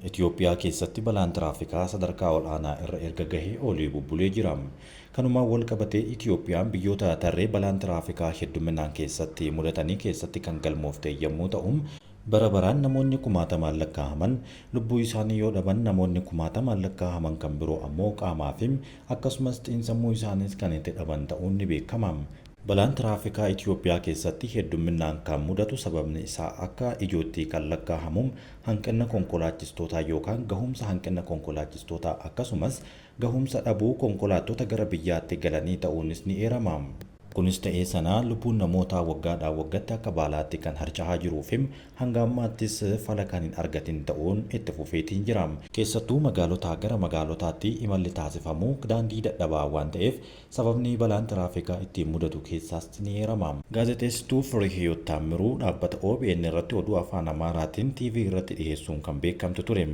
Itoophiyaa keessatti balaan tiraafikaa sadarkaa ol'aanaa irra erga gahee olii bubbulee jira. Kanumaan wal qabatee Itoophiyaan biyyoota tarree balaan tiraafikaa hedduminaan keessatti mudatanii keessatti kan galmoofte yommuu ta'u, bara baraan namoonni kumaatamaan lakkaa'aman lubbuu isaanii yoo dhaban, namoonni kumaatamaan lakkaa'aman kan biroo ammoo qaamaa fi akkasumas xiinsammuu isaaniis kan itti dhaban ta'uun ni beekama. Balaan tiraafikaa Itoophiyaa keessatti hedduminaan kan mudatu sababni isaa akka ijootti kan lakkaa'amu hanqina konkolaachistootaa yookaan gahumsa hanqina konkolaachistootaa akkasumas gahumsa dhabuu konkolaattota gara biyyaatti galanii ta'uunis ni eerama. Kunis ta'ee sanaa lubbuun namootaa waggaadhaa waggaatti akka baalaatti kan harca'aa jiruu fi hanga ammaattis fala kan hin argatin ta'uun itti fufeetiin jira. Keessattuu magaalotaa gara magaalotaatti imalli taasifamu daandii dadhabaa waan ta'eef sababni balaan tiraafikaa ittiin mudatu keessaas ni eerama. Gaazexeessituu Firihiyoot Taammiruu dhaabbata OBN irratti oduu afaan Amaaraatiin TV irratti dhiyeessuun kan beekamtu ture.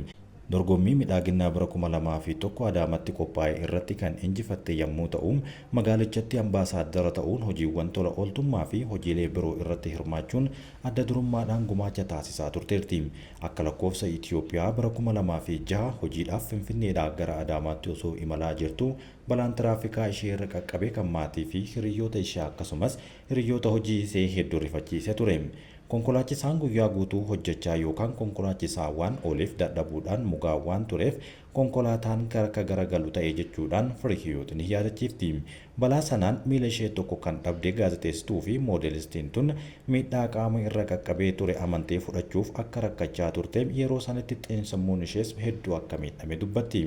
Dorgommii midhaaginaa bara 2001 Adaamatti qophaa'e irratti kan injifatte yommuu ta'u, magaalichatti ambaasaaddara ta'uun hojiiwwan tola ooltummaa fi hojiilee biroo irratti hirmaachuun adda durummaadhaan gumaacha taasisaa turteerti. Akka lakkoofsa Itoophiyaa bara 2006 hojiidhaaf Finfinneedhaa gara Adaamaatti osoo imalaa jirtu balaan tiraafikaa ishee irra qaqqabe kan maatii fi hiriyoota ishee akkasumas hiriyoota hojii ishee hedduu rifachiisee ture. Konkolaachisaan guyyaa guutuu hojjechaa yookaan konkolaachisaa waan ooleef dadhabuudhaan mugaa waan tureef konkolaataan akka garagalu ta'e jechuudhaan Firihiyoot ni yaadachiifti. Balaa sanaan miila ishee tokko kan dhabde gaazexeessituu fi moodelistiin tun miidhaa qaama irra qaqqabee ture amantee fudhachuuf akka rakkachaa turte yeroo sanatti xiinsammuun ishees hedduu akka miidhame dubbatti.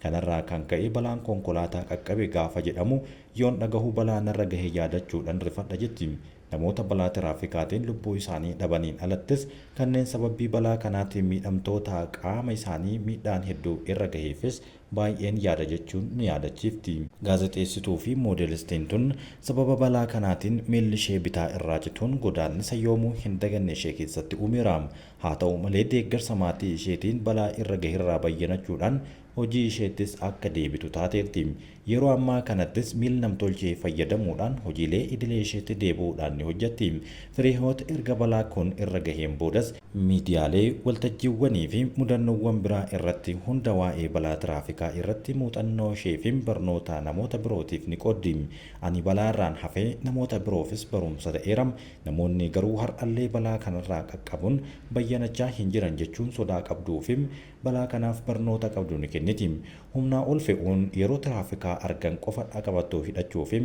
Kanarraa kan ka'e balaan konkolaataa qaqqabe gaafa jedhamu yoon dhagahu balaa narra gahe yaadachuudhaan rifadha jetti. Namoota balaa tiraafikaatiin lubbuu isaanii dhabaniin alattis kanneen sababii balaa kanaatiin miidhamtoota qaama isaanii miidhaan hedduu irra gaheefis baay'een yaada jechuun ni yaadachiifti. Gaazexeessituu fi moodelistiin tun sababa balaa kanaatiin miilli ishee bitaa irraa cituun godaannisa yoomuu hin daganne ishee keessatti uumeera. Haa ta'u malee deeggarsa maatii isheetiin balaa irra gaherraa bayyanachuudhaan hojii isheettis akka deebitu taateerti. Yeroo ammaa kanattis miila namtolchee fayyadamuudhaan hojiilee idilee isheetti deebi'uudhaan ni hojjetti. Firihiyoot erga balaa kun irra gaheen boodas miidiyaalee, waltajjiiwwanii fi mudannoowwan biraa irratti hunda waa'ee balaa tiraafikaa irratti muuxannoo ishee fi barnoota namoota birootiif ni qooddi. Ani balaarraan hafee namoota biroofis barumsa ta'eera. Namoonni garuu har'allee balaa kanarraa qaqqabuun bayyanachaa hin jiran jechuun sodaa qabduu fi balaa kanaaf barnoota qabdu ni kenniti. Humnaa ol fe'uun yeroo tiraafikaa argan qofa qabattoo hidhachuu fi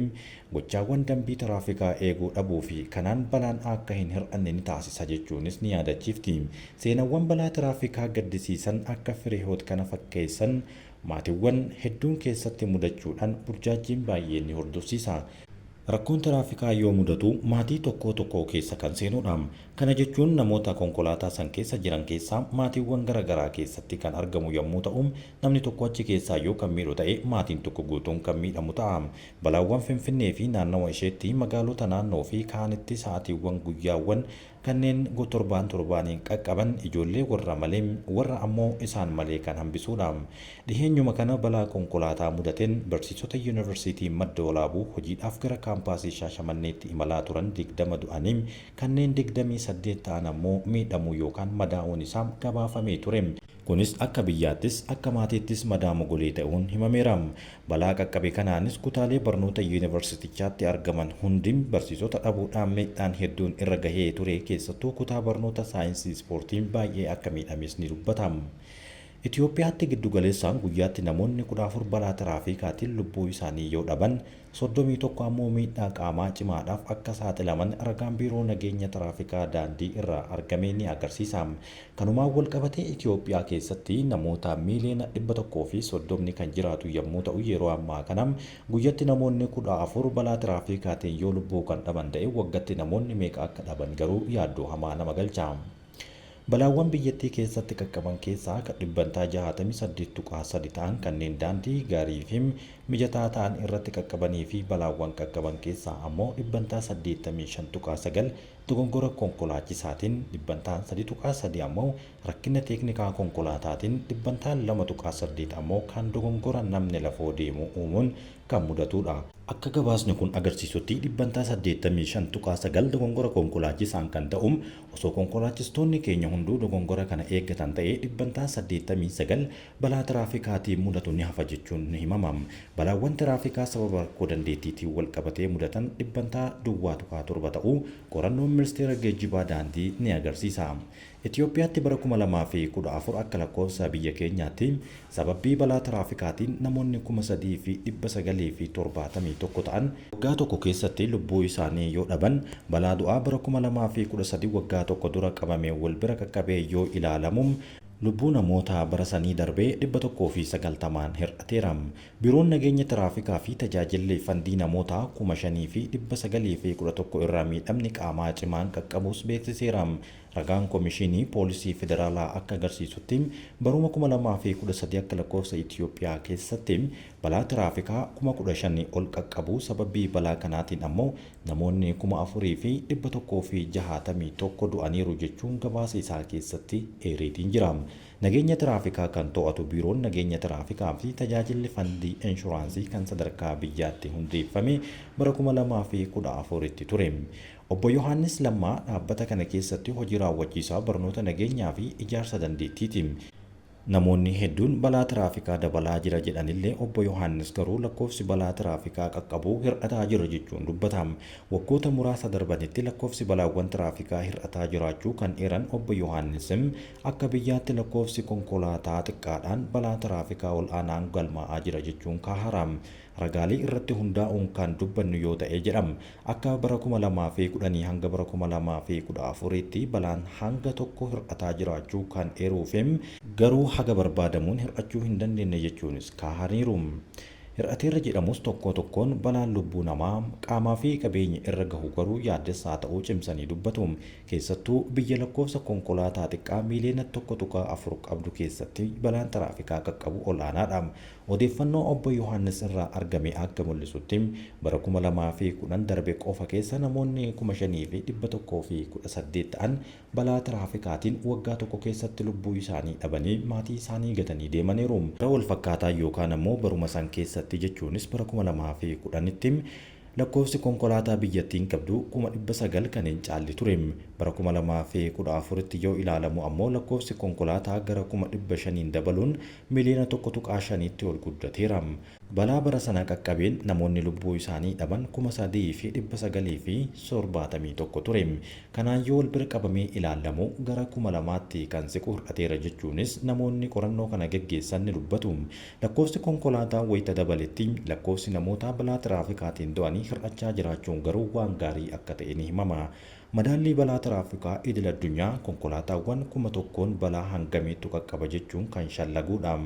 gochaawwan dambii tiraafikaa eeguu dhabuu fi kanaan balaan akka hin hir'anne ni taasisa jechuunis ni yaadachiifti. Seenaawwan balaa tiraafikaa gaddisiisan akka Firihiyoot kana fakkeessan maatiiwwan hedduun keessatti mudachuudhaan burjaajiin baay'ee ni hordofsiisa. Rakkoon tiraafikaa yoo mudatu maatii tokko tokko keessa kan seenudha. Kana jechuun namoota konkolaataa san keessa jiran keessaa maatiiwwan garaagaraa keessatti kan argamu yommuu ta'u, namni tokko achi keessaa yoo kan miidhu ta'e maatiin tokko guutuun kan miidhamu ta'a. Balaawwan Finfinnee fi naannawa isheetti magaalota naannoo fi kaanitti sa'aatiiwwan guyyaawwan kanneen torbaaniin qaqqaban ijoollee warra malee warra ammoo isaan malee kan hambisuudha. Dhiheenyuma kana balaa konkolaataa mudateen barsiisota yuunivarsiitii Madda Walaabuu hojiidhaaf gara kaampaasii Shaashamanneetti imalaa turan 20 du'anii kanneen 28 ta'an ammoo miidhamuu yookaan madaa'uun isaa gabaafamee ture. Kunis akka biyyaattis akka maatiittis madaa'uu golee ta'uun himameera. Balaa qaqqabe kanaanis kutaalee barnoota yuunivarsiitichaatti argaman hundi barsiisota dhabuudhaan miidhaan hedduun irra gahee ture. Keessattuu kutaa barnoota saayinsii ispoortiin baay'ee akka miidhames ni dubbatama. Itoophiyaatti giddugaleessaan guyyaatti namoonni 14 balaa tiraafikaatiin lubbuu isaanii yoo dhaban 31 ammoo miidhaa qaamaa cimaadhaaf akka saaxilaman ragaan biiroo nageenya tiraafikaa daandii irraa argame ni agarsiisa. Kanumaan wal qabatee Itoophiyaa keessatti namoota miiliyoona 130 kan jiraatu yommuu ta'u, yeroo ammaa kana guyyatti namoonni 14 balaa tiraafikaatiin yoo lubbuu kan dhaban ta'e waggaatti namoonni meeqa akka dhaban garuu yaaddoo hamaa nama galcha. Balaawwan biyyattii keessatti qaqqaban keessaa kan dhibbantaa 68.3 ta'an kanneen daandii gaarii fi mijataa ta'an irratti qaqqabanii fi balaawwan qaqqaban keessaa ammoo dhibbantaa 85.9 dogongora konkolaachisaatiin dhibbantaan 3.3 ammoo rakkina teeknikaa konkolaataatiin dhibbantaan 2.8 ammoo kan dogongora namni lafoo deemu uumuun kan mudatudha. Akka gabaasni kun agarsiisutti dhibbantaa 85.9 dogongora konkolaachisaan kan ta'u osoo konkolaachistoonni keenya hunduu dogongora kana eeggatan ta'ee dhibbantaa 89 balaa tiraafikaatiin mudatu ni hafa jechuun ni himama. Balaawwan tiraafikaa sababa rakkoo dandeettiitiin wal qabatee mudatan dhibbantaa duwwaa 7 ta'uu qorannoon ministeera geejjibaa daandii ni agarsiisa. Itoophiyaatti bara 2014 akka lakkoofsa biyya keenyaatti sababii balaa tiraafikaatiin namoonni 3,971 ta'an waggaa tokko keessatti lubbuu isaanii yoo dhaban balaa du'aa bara 2013 waggaa tokko dura qabamee wal bira qaqqabee yoo ilaalamu lubbuu namoota bara sanii darbee 190 hir'ateera. Biiroon nageenya tiraafikaa fi tajaajilli fandii namoota 5,911 irraa miidhamni qaamaa cimaan qaqqabuus beeksiseera. Ragaan Komishinii Poolisii Federaalaa akka agarsiisutti baruma 2013 akka lakkoofsa Itoophiyaa keessatti balaa tiraafikaa 15,000 ol qaqqabu sababii balaa kanaatiin ammoo namoonni 4,161 du'aniiru jechuun gabaasa isaa keessatti eereetiin jira. Nageenya tiraafikaa kan to'atu biiroon nageenya tiraafikaa fi tajaajilli fandii inshuraansii kan sadarkaa biyyaatti hundeeffame bara 2014tti ture. Obbo Yohaannis Lammaa dhaabbata kana keessatti hojii raawwachiisaa barnoota nageenyaa fi ijaarsa dandeettiiti. Namoonni hedduun balaa tiraafikaa dabalaa jira jedhanillee obbo Yohaannis garuu lakkoofsi balaa tiraafikaa qaqqabuu hir'ataa jira jechuun dubbata. Waggoota muraasa darbanitti lakkoofsi balaawwan tiraafikaa hir'ataa jiraachuu kan eeran obbo Yohaannis akka biyyaatti lakkoofsi konkolaataa xiqqaadhaan balaa tiraafikaa ol aanaan galmaa'aa jira jechuun kaahara. Ragaalee irratti hundaa'uun kan dubbannu yoo ta'e jedhama. Akka bara 2010 hanga bara 2014tti balaan hanga tokko hir'ataa jiraachuu kan eeruufi garuu haga barbaadamuun hir'achuu hin dandeenye jechuunis kaahaniiru. Hir'ateera jedhamus tokko tokkoon balaan lubbuu namaa qaamaa fi qabeenya irra gahu garuu yaaddessaa ta'uu cimsanii dubbatu. Keessattuu biyya lakkoofsa konkolaataa xiqqaa miiliyoona 1.4 qabdu keessatti balaan tiraafikaa qaqqabu olaanaadha. Odeeffannoo obbo Yohaannis irraa argame akka mul'isutti bara 2010 darbe qofa keessa namoonni 5,118 ta'an balaa tiraafikaatiin waggaa tokko keessatti lubbuu isaanii dhabanii maatii isaanii gatanii deemaniiru. Bara wal fakkaataa yookaan ammoo baruma san keessatti jechuunis bara 2010tti lakkoofsi konkolaataa biyyattiin qabdu 900 kan hin caalli ture. Bara 2014tti yoo ilaalamu ammoo lakkoofsi konkolaataa gara 500 dabaluun miiliyoona 1.5tti ol guddateera. Balaa bara sana qaqqabeen namoonni lubbuu isaanii dhaban 3,971 ture. Kanaan yoo wal bira qabamee ilaalamu gara 2,000tti kan siqu hir'ateera jechuunis namoonni qorannoo kana geggeessan ni dubbatu. Lakkoofsi konkolaataa wayita dabaletti lakkoofsi namoota balaa tiraafikaatiin du'anii hir'achaa jiraachuun garuu waan gaarii akka ta'e ni himama. Madaallii balaa tiraafikaa idil addunyaa konkolaataawwan 1,000 balaa hangamiitu qaqqaba jechuun kan shallaguudha.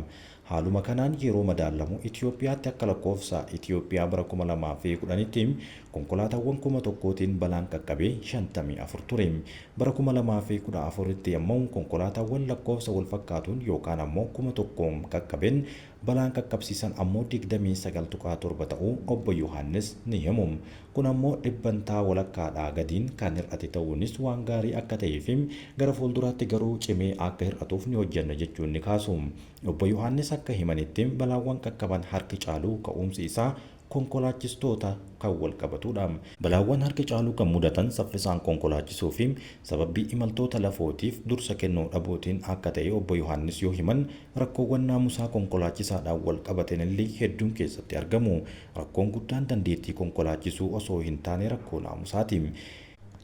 Haaluma kanaan yeroo madaalamu Itoophiyaatti akka lakkoofsa Itoophiyaa bara 2010tti konkolaataawwan 1,000tiin balaan qaqqabee 54 ture. Bara 2014tti ammoo konkolaataawwan lakkoofsa wal fakkaatuun yookaan ammoo 1,000 qaqqabeen balaan qaqqabsiisan ammoo 29.7 ta'uu obbo Yohaannis ni himu. Kun ammoo dhibbantaa walakkaadhaa gadiin kan hir'ate ta'uunis waan gaarii akka ta'ee fi gara fuulduraatti garuu cimee akka hir'atuuf ni hojjenna jechuun ni kaasu. Obbo Yohaannis akka himanitti balaawwan qaqqaban harki caaluu ka'umsi isaa konkolaachistoota kan wal qabatudha. Balaawwan harki caaluu kan mudatan saffisaan konkolaachisuu fi sababii imaltoota lafootiif dursa kennuu dhabuutiin akka ta'e obbo Yohaannis yoo himan rakkoowwan naamusaa konkolaachisaadhaan wal qabatan illee hedduun keessatti argamu. Rakkoon guddaan dandeettii konkolaachisuu osoo hin taane rakkoo naamusaati.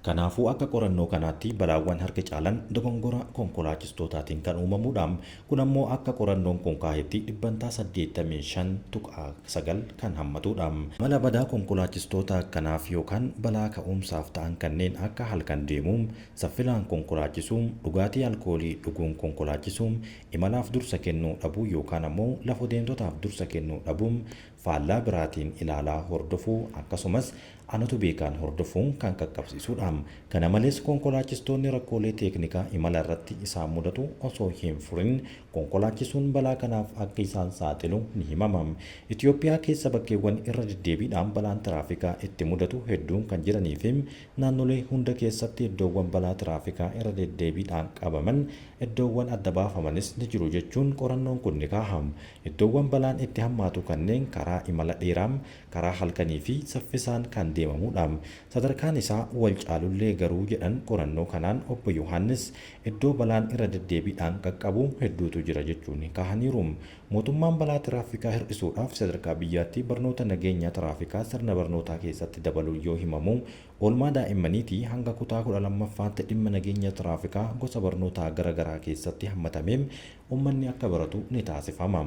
Kanaafuu akka qorannoo kanaatti balaawwan harki caalan dogongora konkolaachistootaan kan uumamuudha. Kun ammoo akka qorannoon kun kaahetti dhibbantaa 85.9 kan hammatudha. Mala badaa konkolaachistoota kanaaf yookaan balaa ka'umsaaf ta'an kanneen akka halkan deemuu, saffilaan konkolaachisuu, dhugaatii alkoolii dhuguun konkolaachisuu, imalaaf dursa kennuu dhabuu yookaan ammoo lafa deemtotaaf dursa kennuu dhabuu, faallaa biraatiin ilaalaa hordofuu akkasumas anatu beekaan hordofuun kan qaqqabsiisudha. Kana malees konkolaachistoonni rakkoolee teeknikaa imala irratti isaan mudatu osoo hin furin konkolaachisuun balaa kanaaf akka isaan saaxilu ni himama. Itoophiyaa keessa bakkeewwan irra deddeebiidhaan balaan tiraafikaa itti mudatu hedduun kan jiranii fi naannolee hunda keessatti iddoowwan balaa tiraafikaa irra deddeebiidhaan qabaman iddoowwan adda baafamanis ni jiru jechuun qorannoon kun ni kaahama. Iddoowwan balaan itti hammaatu kanneen karaa imala dheeraa, karaa halkanii fi saffisaan kan deemamudha. Sadarkaan isaa wal caalullee garuu jedhan qorannoo kanaan obbo Yohaannis iddoo balaan irra deddeebiidhaan qaqqabu hedduutu jira jechuun kaahaniiru. Mootummaan balaa tiraafikaa hir'isuudhaaf sadarkaa biyyaatti barnoota nageenya tiraafikaa sirna barnootaa keessatti dabaluu yoo himamu, oolmaa daa'immaniitii hanga kutaa 12ffaatti dhimma nageenya tiraafikaa gosa barnootaa garaagaraa keessatti hammatamee uummanni akka baratu ni taasifama.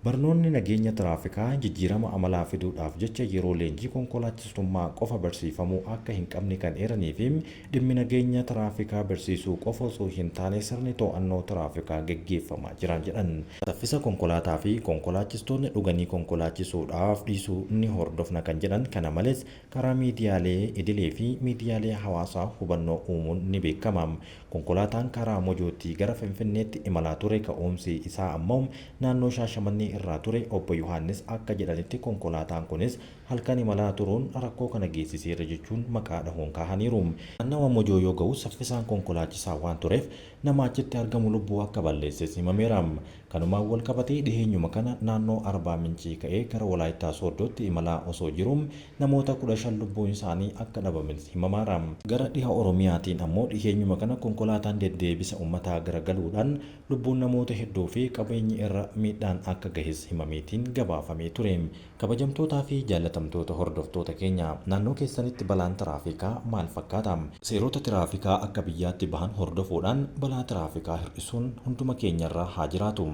Barnoonni nageenya tiraafikaa jijjiirama amalaa fiduudhaaf jecha yeroo leenjii konkolaachistummaa qofa barsiifamuu akka hin qabne kan eeranii fi dhimmi nageenya tiraafikaa barsiisuu qofa osoo hin taane sirni to'annoo tiraafikaa geggeeffamaa jiran jedhan. Saffisa konkolaataa fi konkolaachistoonni dhuganii konkolaachisuudhaaf dhiisuu ni hordofna kan jedhan. Kana malees karaa miidiyaalee idilee fi miidiyaalee hawaasaa hubannoo uumuun ni beekama. Konkolaataan karaa Mojootii gara Finfinneetti imalaa ture ka'umsi isaa ammoo naannoo Shaashamannee irraa ture. Obbo Yohaannis akka jedhanitti konkolaataan kunis halkan imalaa turuun rakkoo kana geessiseera jechuun maqaa dhahuun kaahaniiru. Naannawa Mojoo yoo ga'u saffisaan konkolaachisaa waan tureef nama achitti argamu lubbuu akka balleesses himameera. Kanumaan wal qabatee dhiheenyuma kana naannoo Arbaa Mincii ka'ee gara Walaayittaa Sooddootti imalaa osoo jiru namoota 15 lubbuun isaanii akka dhabames himamaara. Gara dhiha Oromiyaatiin ammoo dhiheenyuma kana konkolaataan deddeebisa uummataa garagaluudhaan lubbuun namoota hedduu fi qabeenyi irra miidhaan akka gahes himameetiin gabaafamee ture. Kabajamtootaa fi jaalatamtoota hordoftoota keenya, naannoo keessanitti balaan tiraafikaa maal fakkaata? Seerota tiraafikaa akka biyyaatti bahan hordofuudhaan balaa tiraafikaa hir'isuun hunduma keenyarraa haa jiraatu.